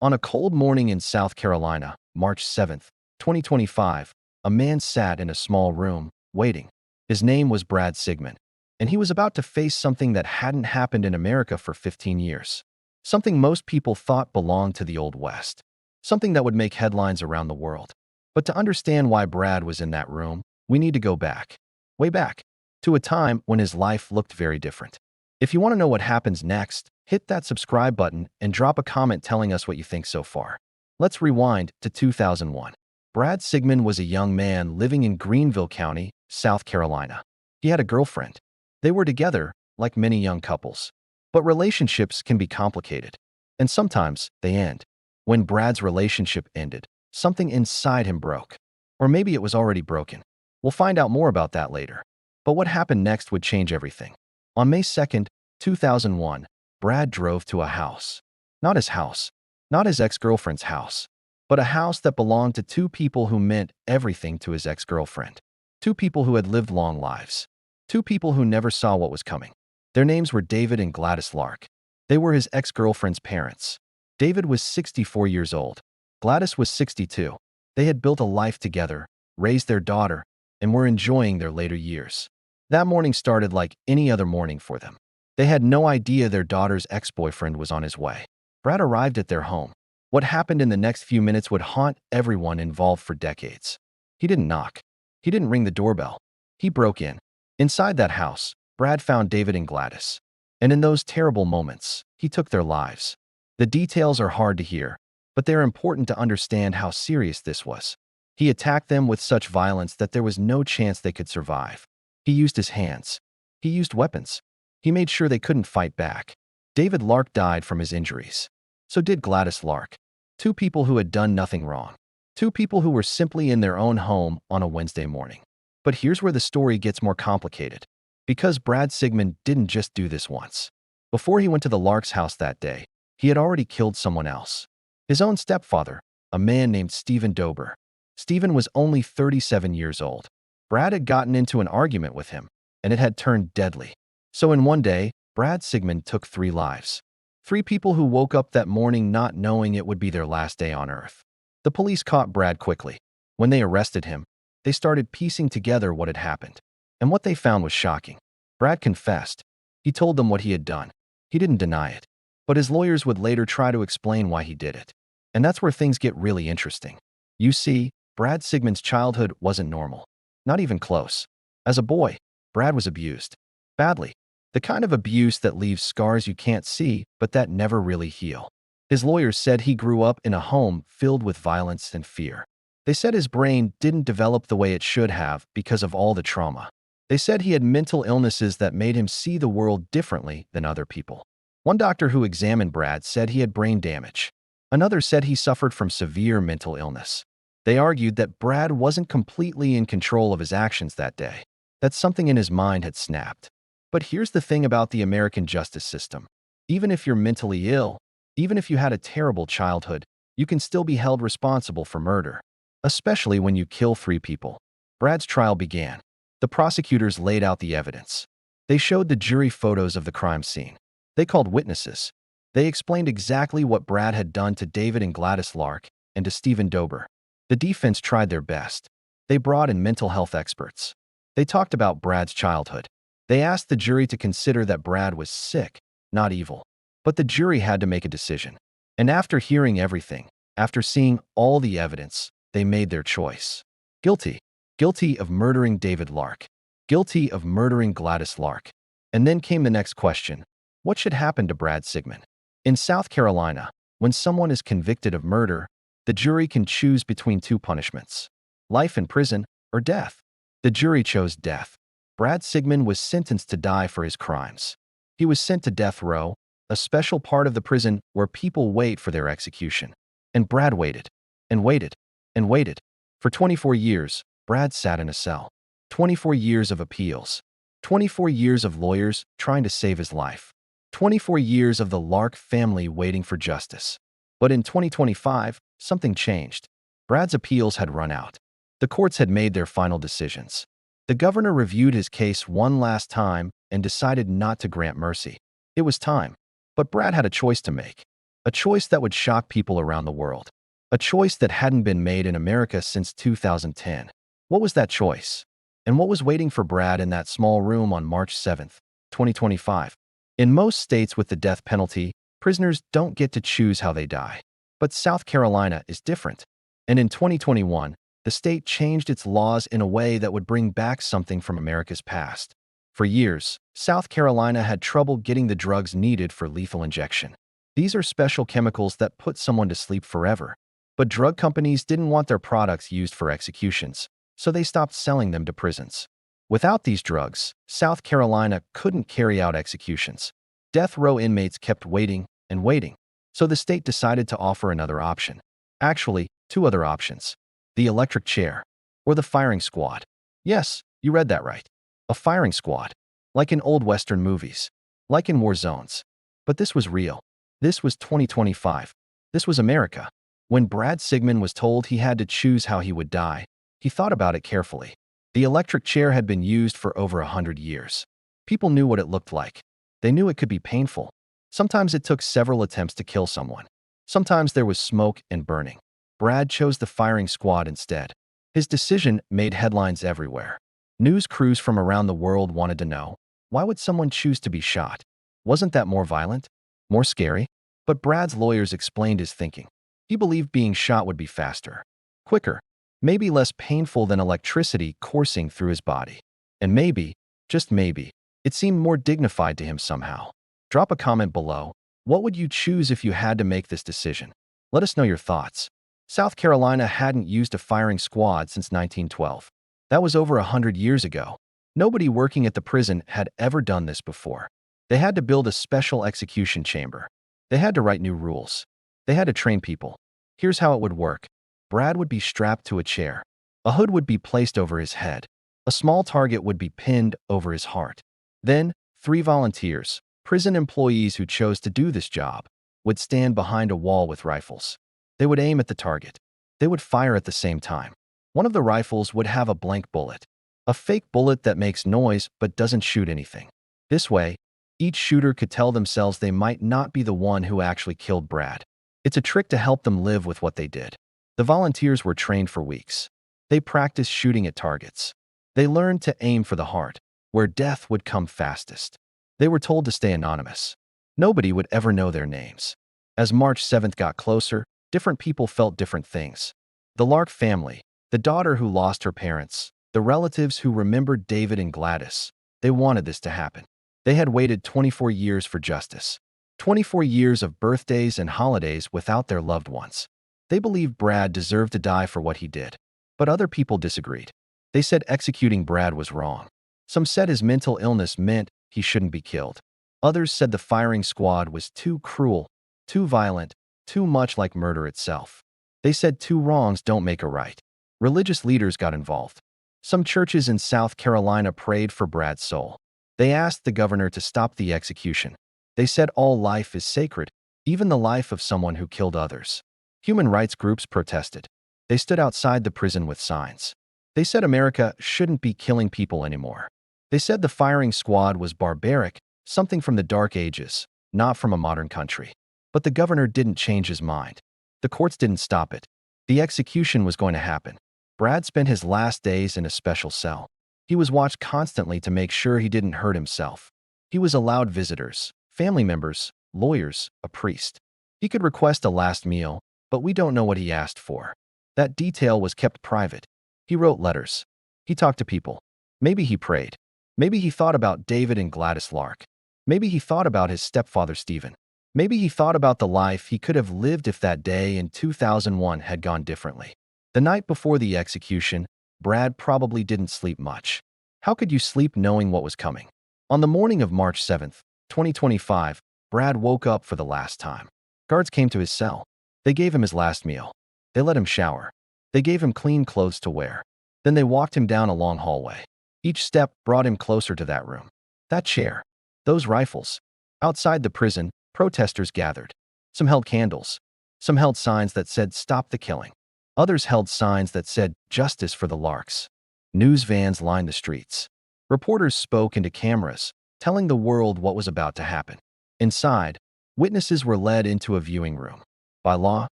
On a cold morning in South Carolina, March 7th, 2025, a man sat in a small room, waiting. His name was Brad Sigmon, and he was about to face something that hadn't happened in America for 15 years. Something most people thought belonged to the Old West. Something that would make headlines around the world. But to understand why Brad was in that room, we need to go back, way back, to a time when his life looked very different. If you want to know what happens next, hit that subscribe button and drop a comment telling us what you think so far. Let's rewind to 2001. Brad Sigmon was a young man living in Greenville County, South Carolina. He had a girlfriend. They were together, like many young couples. But relationships can be complicated, and sometimes they end. When Brad's relationship ended, something inside him broke. Or maybe it was already broken. We'll find out more about that later. But what happened next would change everything. On May 2nd, 2001, Brad drove to a house. Not his house, not his ex-girlfriend's house, but a house that belonged to two people who meant everything to his ex-girlfriend. Two people who had lived long lives. Two people who never saw what was coming. Their names were David and Gladys Lark. They were his ex-girlfriend's parents. David was 64 years old. Gladys was 62. They had built a life together, raised their daughter, and were enjoying their later years. That morning started like any other morning for them. They had no idea their daughter's ex-boyfriend was on his way. Brad arrived at their home. What happened in the next few minutes would haunt everyone involved for decades. He didn't knock. He didn't ring the doorbell. He broke in. Inside that house, Brad found David and Gladys. And in those terrible moments, he took their lives. The details are hard to hear, but they're important to understand how serious this was. He attacked them with such violence that there was no chance they could survive. He used his hands. He used weapons. He made sure they couldn't fight back. David Lark died from his injuries. So did Gladys Lark. Two people who had done nothing wrong. Two people who were simply in their own home on a Wednesday morning. But here's where the story gets more complicated. Because Brad Sigmon didn't just do this once. Before he went to the Larks' house that day, he had already killed someone else. His own stepfather, a man named Stephen Dober. Stephen was only 37 years old. Brad had gotten into an argument with him, and it had turned deadly. So in one day, Brad Sigmon took 3 lives. 3 people who woke up that morning not knowing it would be their last day on Earth. The police caught Brad quickly. When they arrested him, they started piecing together what had happened. And what they found was shocking. Brad confessed. He told them what he had done. He didn't deny it. But his lawyers would later try to explain why he did it. And that's where things get really interesting. You see, Brad Sigmon's childhood wasn't normal. Not even close. As a boy, Brad was abused. Badly. The kind of abuse that leaves scars you can't see, but that never really heal. His lawyers said he grew up in a home filled with violence and fear. They said his brain didn't develop the way it should have because of all the trauma. They said he had mental illnesses that made him see the world differently than other people. One doctor who examined Brad said he had brain damage. Another said he suffered from severe mental illness. They argued that Brad wasn't completely in control of his actions that day, that something in his mind had snapped. But here's the thing about the American justice system. Even if you're mentally ill, even if you had a terrible childhood, you can still be held responsible for murder, especially when you kill 3 people. Brad's trial began. The prosecutors laid out the evidence. They showed the jury photos of the crime scene. They called witnesses. They explained exactly what Brad had done to David and Gladys Lark and to Stephen Dober. The defense tried their best. They brought in mental health experts. They talked about Brad's childhood. They asked the jury to consider that Brad was sick, not evil. But the jury had to make a decision. And after hearing everything, after seeing all the evidence, they made their choice. Guilty. Guilty of murdering David Lark. Guilty of murdering Gladys Lark. And then came the next question. What should happen to Brad Sigmon? In South Carolina, when someone is convicted of murder, the jury can choose between 2 punishments: life in prison or death. The jury chose death. Brad Sigmon was sentenced to die for his crimes. He was sent to death row, a special part of the prison where people wait for their execution. And Brad waited, and waited, and waited. For 24 years, Brad sat in a cell. 24 years of appeals. 24 years of lawyers trying to save his life. 24 years of the Lark family waiting for justice. But in 2025, something changed. Brad's appeals had run out. The courts had made their final decisions. The governor reviewed his case one last time and decided not to grant mercy. It was time. But Brad had a choice to make. A choice that would shock people around the world. A choice that hadn't been made in America since 2010. What was that choice? And what was waiting for Brad in that small room on March 7th, 2025? In most states with the death penalty, prisoners don't get to choose how they die. But South Carolina is different. And in 2021, the state changed its laws in a way that would bring back something from America's past. For years, South Carolina had trouble getting the drugs needed for lethal injection. These are special chemicals that put someone to sleep forever. But drug companies didn't want their products used for executions, so they stopped selling them to prisons. Without these drugs, South Carolina couldn't carry out executions. Death row inmates kept waiting and waiting, so the state decided to offer another option. Actually, two other options: the electric chair or the firing squad. Yes, you read that right. A firing squad, like in old Western movies, like in war zones. But this was real. This was 2025. This was America. When Brad Sigmon was told he had to choose how he would die, he thought about it carefully. The electric chair had been used for over 100 years. People knew what it looked like. They knew it could be painful. Sometimes it took several attempts to kill someone. Sometimes there was smoke and burning. Brad chose the firing squad instead. His decision made headlines everywhere. News crews from around the world wanted to know, why would someone choose to be shot? Wasn't that more violent? More scary? But Brad's lawyers explained his thinking. He believed being shot would be faster, quicker, maybe less painful than electricity coursing through his body. And maybe, just maybe, it seemed more dignified to him somehow. Drop a comment below. What would you choose if you had to make this decision? Let us know your thoughts. South Carolina hadn't used a firing squad since 1912. That was over 100 years ago. Nobody working at the prison had ever done this before. They had to build a special execution chamber. They had to write new rules. They had to train people. Here's how it would work. Brad would be strapped to a chair. A hood would be placed over his head. A small target would be pinned over his heart. Then, 3 volunteers, prison employees who chose to do this job, would stand behind a wall with rifles. They would aim at the target. They would fire at the same time. One of the rifles would have a blank bullet, a fake bullet that makes noise but doesn't shoot anything. This way, each shooter could tell themselves they might not be the one who actually killed Brad. It's a trick to help them live with what they did. The volunteers were trained for weeks. They practiced shooting at targets. They learned to aim for the heart, where death would come fastest. They were told to stay anonymous. Nobody would ever know their names. As March 7th got closer, different people felt different things. The Lark family, the daughter who lost her parents, the relatives who remembered David and Gladys, they wanted this to happen. They had waited 24 years for justice. 24 years of birthdays and holidays without their loved ones. They believed Brad deserved to die for what he did. But other people disagreed. They said executing Brad was wrong. Some said his mental illness meant he shouldn't be killed. Others said the firing squad was too cruel, too violent, too much like murder itself. They said two wrongs don't make a right. Religious leaders got involved. Some churches in South Carolina prayed for Brad's soul. They asked the governor to stop the execution. They said all life is sacred, even the life of someone who killed others. Human rights groups protested. They stood outside the prison with signs. They said America shouldn't be killing people anymore. They said the firing squad was barbaric, something from the Dark Ages, not from a modern country. But the governor didn't change his mind. The courts didn't stop it. The execution was going to happen. Brad spent his last days in a special cell. He was watched constantly to make sure he didn't hurt himself. He was allowed visitors, family members, lawyers, a priest. He could request a last meal, but we don't know what he asked for. That detail was kept private. He wrote letters. He talked to people. Maybe he prayed. Maybe he thought about David and Gladys Lark. Maybe he thought about his stepfather Stephen. Maybe he thought about the life he could have lived if that day in 2001 had gone differently. The night before the execution, Brad probably didn't sleep much. How could you sleep knowing what was coming? On the morning of March 7th, 2025, Brad woke up for the last time. Guards came to his cell. They gave him his last meal. They let him shower. They gave him clean clothes to wear. Then they walked him down a long hallway. Each step brought him closer to that room. That chair. Those rifles. Outside the prison, protesters gathered. Some held candles. Some held signs that said, "Stop the killing." Others held signs that said, "Justice for the Larks." News vans lined the streets. Reporters spoke into cameras, telling the world what was about to happen. Inside, Witnesses were led into a viewing room. By law,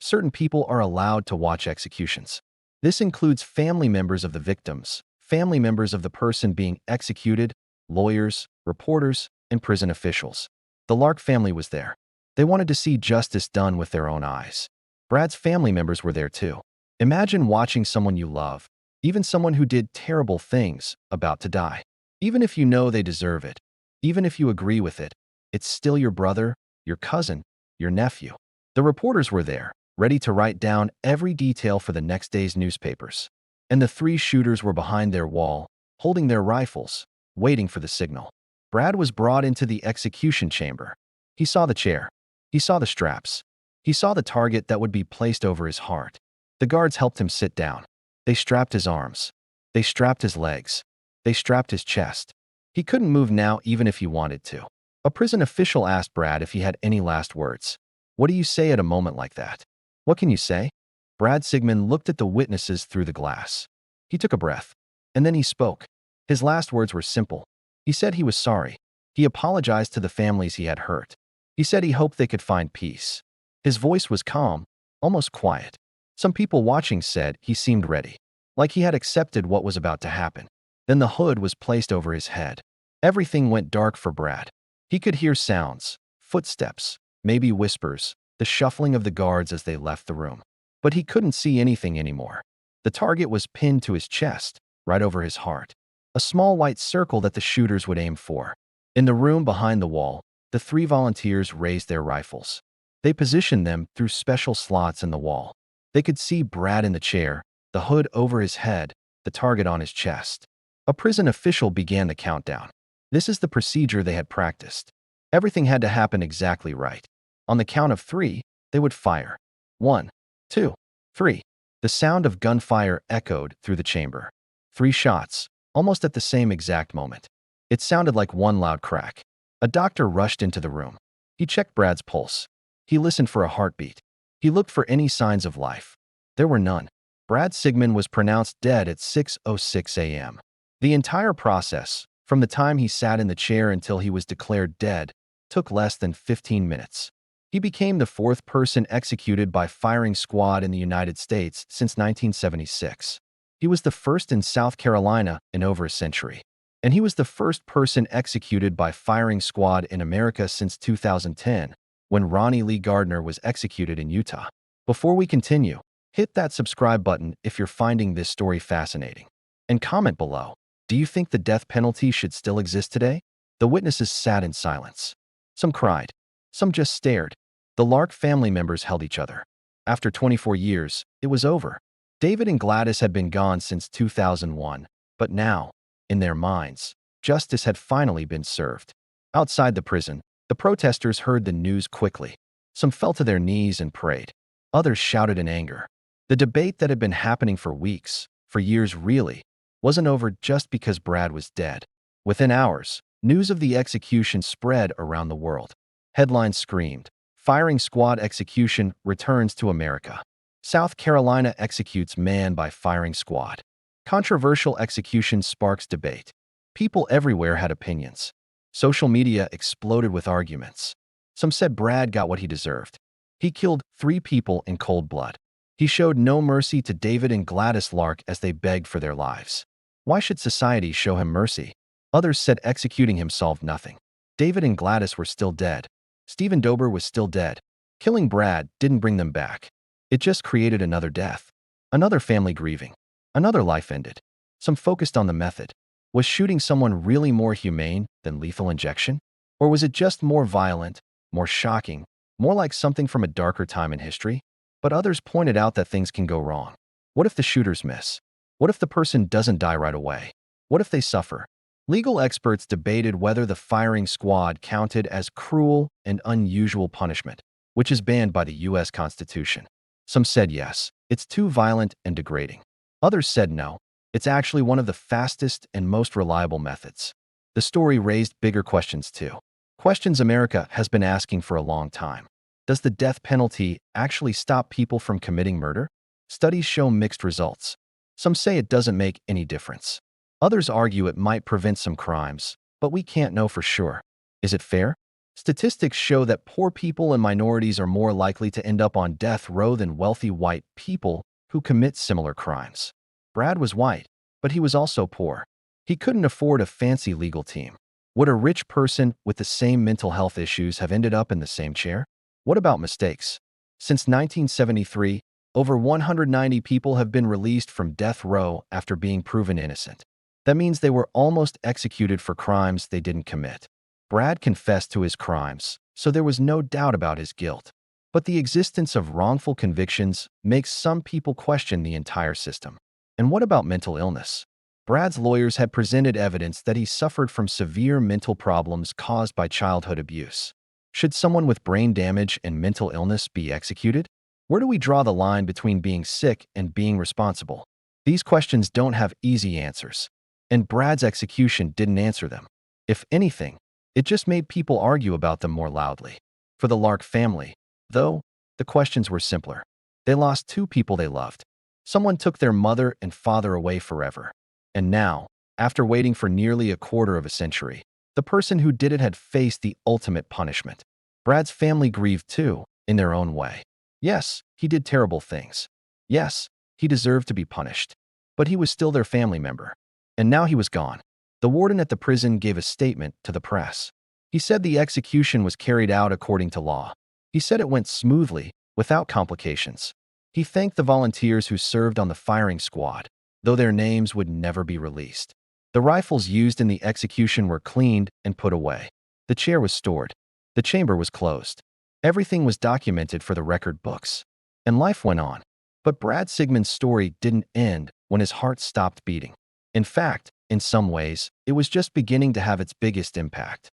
certain people are allowed to watch executions. This includes family members of the victims, family members of the person being executed, lawyers, reporters, and prison officials. The Lark family was there. They wanted to see justice done with their own eyes. Brad's family members were there too. Imagine watching someone you love, even someone who did terrible things, about to die. Even if you know they deserve it, even if you agree with it, it's still your brother, your cousin, your nephew. The reporters were there, ready to write down every detail for the next day's newspapers. And the three shooters were behind their wall, holding their rifles, waiting for the signal. Brad was brought into the execution chamber. He saw the chair. He saw the straps. He saw the target that would be placed over his heart. The guards helped him sit down. They strapped his arms. They strapped his legs. They strapped his chest. He couldn't move now even if he wanted to. A prison official asked Brad if he had any last words. What do you say at a moment like that? What can you say? Brad Sigmon looked at the witnesses through the glass. He took a breath. And then he spoke. His last words were simple. He said he was sorry. He apologized to the families he had hurt. He said he hoped they could find peace. His voice was calm, almost quiet. Some people watching said he seemed ready, like he had accepted what was about to happen. Then the hood was placed over his head. Everything went dark for Brad. He could hear sounds, footsteps, maybe whispers, the shuffling of the guards as they left the room. But he couldn't see anything anymore. The target was pinned to his chest, right over his heart. A small white circle that the shooters would aim for. In the room behind the wall, the three volunteers raised their rifles. They positioned them through special slots in the wall. They could see Brad in the chair, the hood over his head, the target on his chest. A prison official began the countdown. This is the procedure they had practiced. Everything had to happen exactly right. On the count of 3, they would fire. 1, 2, 3. The sound of gunfire echoed through the chamber. 3 shots, almost at the same exact moment. It sounded like one loud crack. A doctor rushed into the room. He checked Brad's pulse. He listened for a heartbeat. He looked for any signs of life. There were none. Brad Sigmon was pronounced dead at 6:06 a.m. The entire process, from the time he sat in the chair until he was declared dead, took less than 15 minutes. He became the 4th person executed by firing squad in the United States since 1976. He was the first in South Carolina in over a century. And he was the first person executed by firing squad in America since 2010, when Ronnie Lee Gardner was executed in Utah. Before we continue, hit that subscribe button if you're finding this story fascinating. And comment below, do you think the death penalty should still exist today? The witnesses sat in silence. Some cried. Some just stared. The Lark family members held each other. After 24 years, it was over. David and Gladys had been gone since 2001, but now, in their minds, justice had finally been served. Outside the prison, the protesters heard the news quickly. Some fell to their knees and prayed. Others shouted in anger. The debate that had been happening for weeks, for years really, wasn't over just because Brad was dead. Within hours, news of the execution spread around the world. Headlines screamed, "Firing squad execution returns to America." South Carolina executes man by firing squad. Controversial execution sparks debate. People everywhere had opinions. Social media exploded with arguments. Some said Brad got what he deserved. He killed 3 people in cold blood. He showed no mercy to David and Gladys Lark as they begged for their lives. Why should society show him mercy? Others said executing him solved nothing. David and Gladys were still dead. Stephen Dober was still dead. Killing Brad didn't bring them back. It just created another death. Another family grieving. Another life ended. Some focused on the method. Was shooting someone really more humane than lethal injection? Or was it just more violent, more shocking, more like something from a darker time in history? But others pointed out that things can go wrong. What if the shooters miss? What if the person doesn't die right away? What if they suffer? Legal experts debated whether the firing squad counted as cruel and unusual punishment, which is banned by the U.S. Constitution. Some said yes, it's too violent and degrading. Others said no, it's actually one of the fastest and most reliable methods. The story raised bigger questions too. Questions America has been asking for a long time. Does the death penalty actually stop people from committing murder? Studies show mixed results. Some say it doesn't make any difference. Others argue it might prevent some crimes, but we can't know for sure. Is it fair? Statistics show that poor people and minorities are more likely to end up on death row than wealthy white people who commit similar crimes. Brad was white, but he was also poor. He couldn't afford a fancy legal team. Would a rich person with the same mental health issues have ended up in the same chair? What about mistakes? Since 1973, over 190 people have been released from death row after being proven innocent. That means they were almost executed for crimes they didn't commit. Brad confessed to his crimes, so there was no doubt about his guilt. But the existence of wrongful convictions makes some people question the entire system. And what about mental illness? Brad's lawyers had presented evidence that he suffered from severe mental problems caused by childhood abuse. Should someone with brain damage and mental illness be executed? Where do we draw the line between being sick and being responsible? These questions don't have easy answers, and Brad's execution didn't answer them. If anything, it just made people argue about them more loudly. For the Lark family, though, the questions were simpler. They lost two people they loved. Someone took their mother and father away forever. And now, after waiting for nearly a quarter of a century, the person who did it had faced the ultimate punishment. Brad's family grieved too, in their own way. Yes, he did terrible things. Yes, he deserved to be punished. But he was still their family member. And now he was gone. The warden at the prison gave a statement to the press. He said the execution was carried out according to law. He said it went smoothly, without complications. He thanked the volunteers who served on the firing squad, though their names would never be released. The rifles used in the execution were cleaned and put away. The chair was stored. The chamber was closed. Everything was documented for the record books. And life went on. But Brad Sigmon's story didn't end when his heart stopped beating. In fact, in some ways, it was just beginning to have its biggest impact.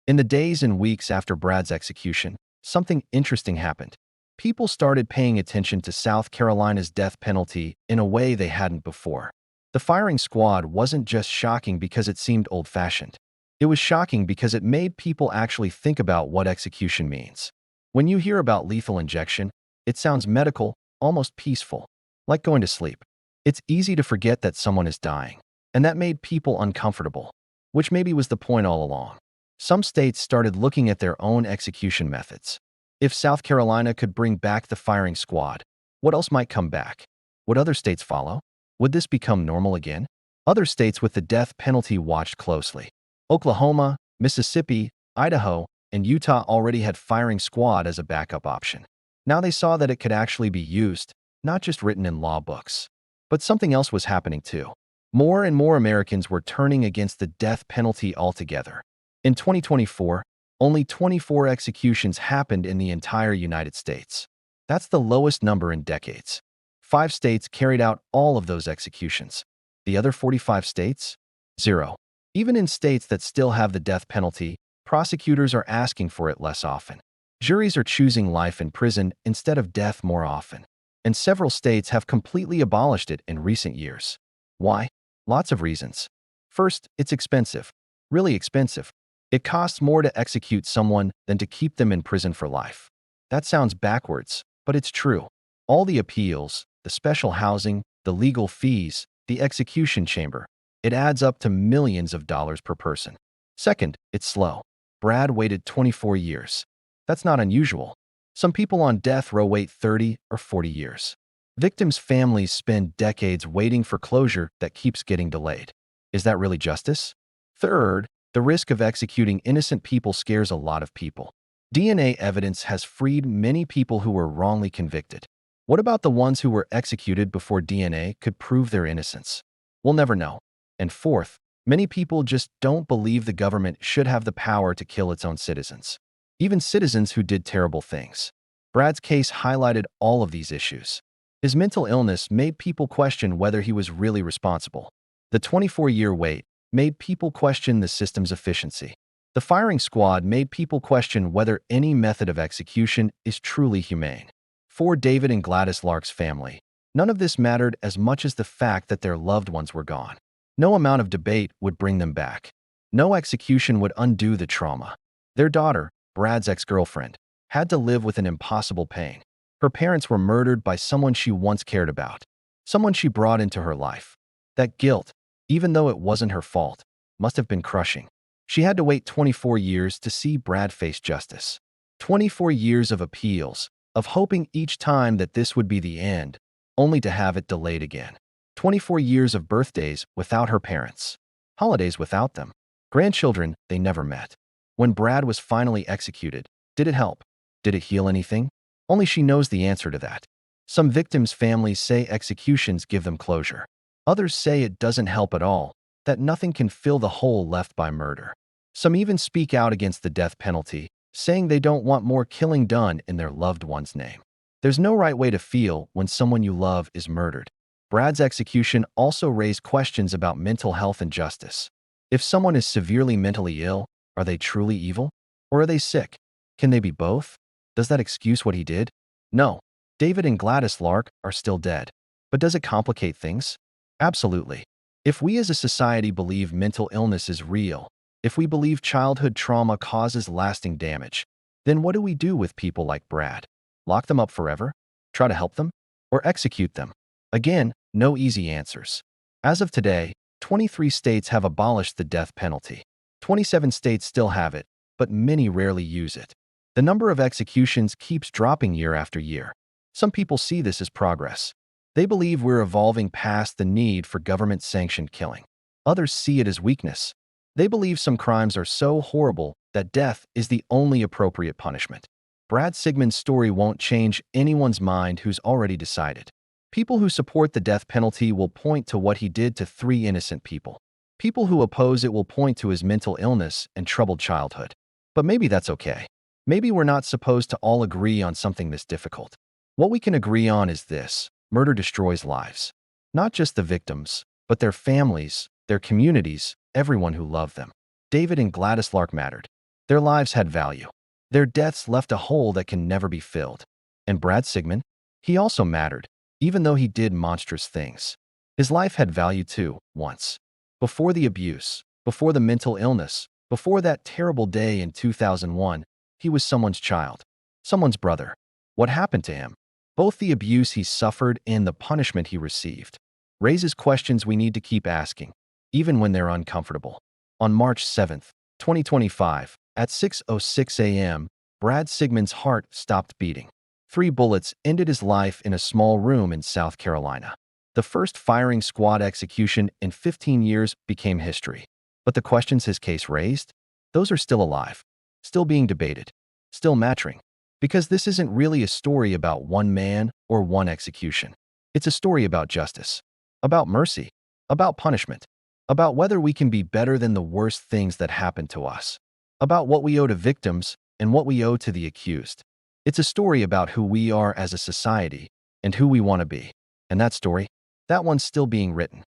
In the days and weeks after Brad's execution, something interesting happened. People started paying attention to South Carolina's death penalty in a way they hadn't before. The firing squad wasn't just shocking because it seemed old-fashioned. It was shocking because it made people actually think about what execution means. When you hear about lethal injection, it sounds medical, almost peaceful, like going to sleep. It's easy to forget that someone is dying, and that made people uncomfortable, which maybe was the point all along. Some states started looking at their own execution methods. If South Carolina could bring back the firing squad, what else might come back? Would other states follow? Would this become normal again? Other states with the death penalty watched closely. Oklahoma, Mississippi, Idaho, and Utah already had firing squad as a backup option. Now they saw that it could actually be used, not just written in law books. But something else was happening too. More and more Americans were turning against the death penalty altogether. In 2024, only 24 executions happened in the entire United States. That's the lowest number in decades. 5 states carried out all of those executions. The other 45 states? Zero. Even in states that still have the death penalty, prosecutors are asking for it less often. Juries are choosing life in prison instead of death more often. And several states have completely abolished it in recent years. Why? Lots of reasons. First, it's expensive. Really expensive. It costs more to execute someone than to keep them in prison for life. That sounds backwards, but it's true. All the appeals, the special housing, the legal fees, the execution chamber, it adds up to millions of dollars per person. Second, it's slow. Brad waited 24 years. That's not unusual. Some people on death row wait 30 or 40 years. Victims' families spend decades waiting for closure that keeps getting delayed. Is that really justice? Third, the risk of executing innocent people scares a lot of people. DNA evidence has freed many people who were wrongly convicted. What about the ones who were executed before DNA could prove their innocence? We'll never know. And fourth, many people just don't believe the government should have the power to kill its own citizens. Even citizens who did terrible things. Brad's case highlighted all of these issues. His mental illness made people question whether he was really responsible. The 24-year wait made people question the system's efficiency. The firing squad made people question whether any method of execution is truly humane. For David and Gladys Lark's family, none of this mattered as much as the fact that their loved ones were gone. No amount of debate would bring them back. No execution would undo the trauma. Their daughter, Brad's ex-girlfriend, had to live with an impossible pain. Her parents were murdered by someone she once cared about, someone she brought into her life. That guilt, even though it wasn't her fault, must have been crushing. She had to wait 24 years to see Brad face justice. 24 years of appeals, of hoping each time that this would be the end, only to have it delayed again. 24 years of birthdays without her parents, holidays without them, grandchildren they never met. When Brad was finally executed, did it help? Did it heal anything? Only she knows the answer to that. Some victims' families say executions give them closure. Others say it doesn't help at all, that nothing can fill the hole left by murder. Some even speak out against the death penalty, saying they don't want more killing done in their loved one's name. There's no right way to feel when someone you love is murdered. Brad's execution also raised questions about mental health and justice. If someone is severely mentally ill, are they truly evil? Or are they sick? Can they be both? Does that excuse what he did? No. David and Gladys Lark are still dead. But does it complicate things? Absolutely. If we as a society believe mental illness is real, if we believe childhood trauma causes lasting damage, then what do we do with people like Brad? Lock them up forever? Try to help them? Or execute them? Again, no easy answers. As of today, 23 states have abolished the death penalty. 27 states still have it, but many rarely use it. The number of executions keeps dropping year after year. Some people see this as progress. They believe we're evolving past the need for government-sanctioned killing. Others see it as weakness. They believe some crimes are so horrible that death is the only appropriate punishment. Brad Sigmon's story won't change anyone's mind who's already decided. People who support the death penalty will point to what he did to 3 innocent people. People who oppose it will point to his mental illness and troubled childhood. But maybe that's okay. Maybe we're not supposed to all agree on something this difficult. What we can agree on is this: murder destroys lives. Not just the victims, but their families, their communities, everyone who loved them. David and Gladys Lark mattered. Their lives had value. Their deaths left a hole that can never be filled. And Brad Sigmon? He also mattered, even though he did monstrous things. His life had value too, once. Before the abuse, before the mental illness, before that terrible day in 2001, he was someone's child, someone's brother. What happened to him? Both the abuse he suffered and the punishment he received raises questions we need to keep asking, even when they're uncomfortable. On March 7, 2025, at 6:06 a.m., Brad Sigmon's heart stopped beating. 3 bullets ended his life in a small room in South Carolina. The first firing squad execution in 15 years became history. But the questions his case raised? Those are still alive, still being debated, still maturing. Because this isn't really a story about one man or one execution. It's a story about justice, about mercy, about punishment, about whether we can be better than the worst things that happen to us, about what we owe to victims and what we owe to the accused. It's a story about who we are as a society and who we want to be. And that story, that one's still being written.